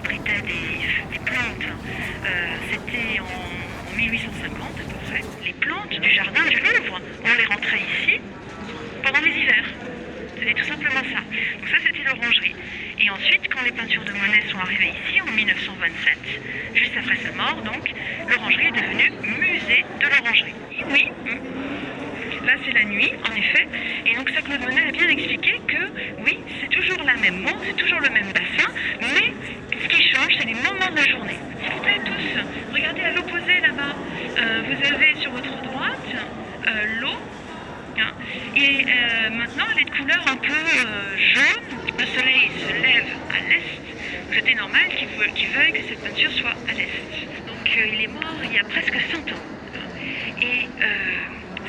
abritait des plantes. C'était en 1850 à peu près. Les plantes du jardin du Louvre, on les rentrait ici pendant les hivers. C'était tout simplement ça. Donc ça, c'était l'orangerie. Et ensuite, quand les peintures de Monet sont arrivées ici, en 1927, juste après sa mort, donc, l'orangerie est devenue musée de l'orangerie. Oui, là c'est la nuit, en effet. Et donc ça, Claude Monet a bien expliqué que, oui, c'est toujours la même montre, c'est toujours le même bassin, mais ce qui change, c'est les moments de la journée. S'il vous plaît, tous, regardez à l'opposé là-bas. Vous avez sur votre droite l'eau. Et maintenant, elle est de couleur un peu jaune. Le soleil se lève à l'est. C'était normal qu'il veuille que cette peinture soit à l'est. Donc il est mort il y a presque 100 ans. Et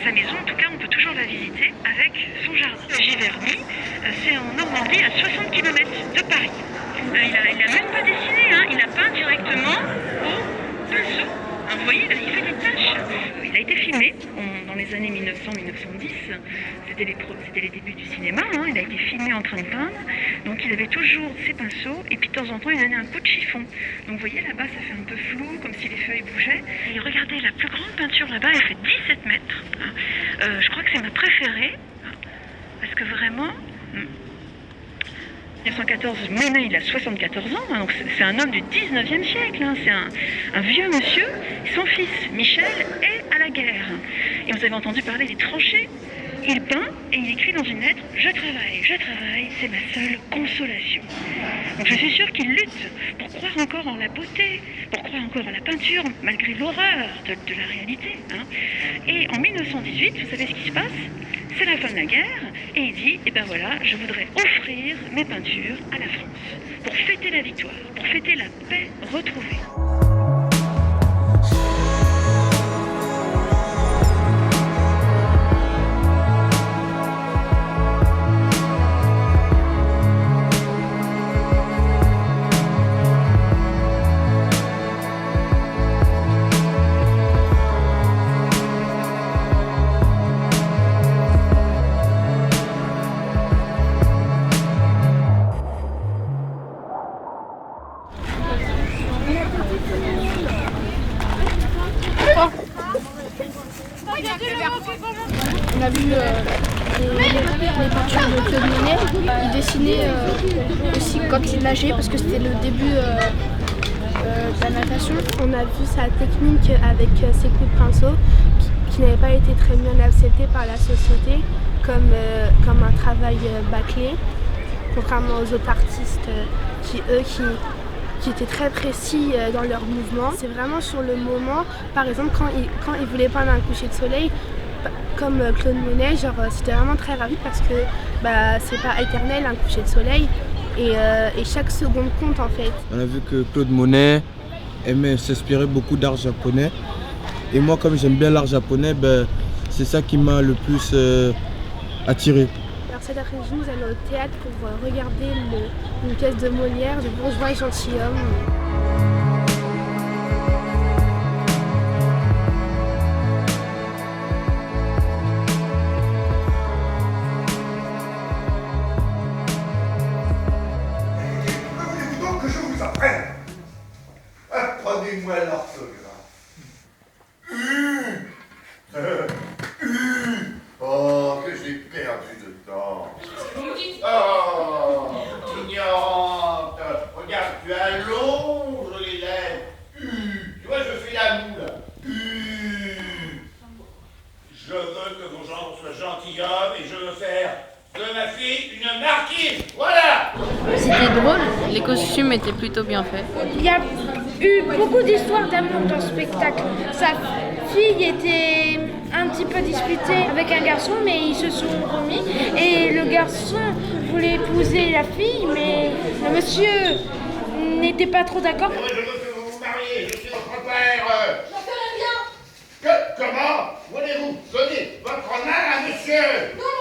sa maison, en tout cas, on peut toujours la visiter avec son jardin. Giverny, c'est en Normandie, à 60 km de Paris. Il a même pas dessiné, hein. Il a peint directement au pinceau. Vous voyez, il fait des taches. Il a été filmé dans les années 1900-1910. C'était les débuts du cinéma. Hein. Il a été filmé en train de peindre. Donc il avait toujours ses pinceaux. Et puis de temps en temps, il donnait un coup de chiffon. Donc vous voyez, là-bas, ça fait un peu flou, comme si les feuilles bougeaient. Et regardez, la plus grande peinture là-bas, elle fait 17 mètres. Je crois que c'est ma préférée. Parce que vraiment... 1914, Monet, il a 74 ans, hein, donc c'est un homme du 19e siècle, hein, c'est un vieux monsieur. Son fils, Michel, est à la guerre. Et vous avez entendu parler des tranchées. Il peint et il écrit dans une lettre « Je travaille, c'est ma seule consolation ». Donc je suis sûre qu'il lutte pour croire encore en la beauté, pour croire encore en la peinture, malgré l'horreur de la réalité. Hein. Et en 1918, vous savez ce qui se passe ? C'est la fin de la guerre, et il dit, eh ben voilà, je voudrais offrir mes peintures à la France, pour fêter la victoire, pour fêter la paix retrouvée. On a vu les peintures de Claude Monet. Il dessinait aussi quand il nageait parce que c'était le début de la natation. On a vu sa technique avec ses coups de pinceau qui n'avait pas été très bien acceptée par la société comme un travail bâclé, contrairement aux autres artistes qui étaient très précis dans leurs mouvements. C'est vraiment sur le moment, par exemple quand il voulait peindre un coucher de soleil, comme Claude Monet, c'était vraiment très rapide parce que c'est pas éternel un coucher de soleil et chaque seconde compte en fait. On a vu que Claude Monet aimait s'inspirer beaucoup d'art japonais et moi comme j'aime bien l'art japonais, c'est ça qui m'a le plus attiré. Alors cet après-midi nous allons au théâtre pour regarder une pièce de Molière, de Bourgeois et gentilhomme. Apprenez-moi l'orthographe. Oh, que j'ai perdu de temps. Oh, ignorante. Regarde, tu allonges les lèvres. Tu vois, je fais la moule. Je veux que vos gens soient gentilshommes et je veux faire de ma fille une marquise. Voilà. C'était drôle, les costumes étaient plutôt bien faits. Il y a eu beaucoup d'histoires d'amour dans ce spectacle. Sa fille était un petit peu disputée avec un garçon, mais ils se sont remis. Et le garçon voulait épouser la fille, mais le monsieur n'était pas trop d'accord. Je veux que vous vous mariez, je suis votre père. Je connais bien. Comment voulez-vous donner votre main à monsieur? Non,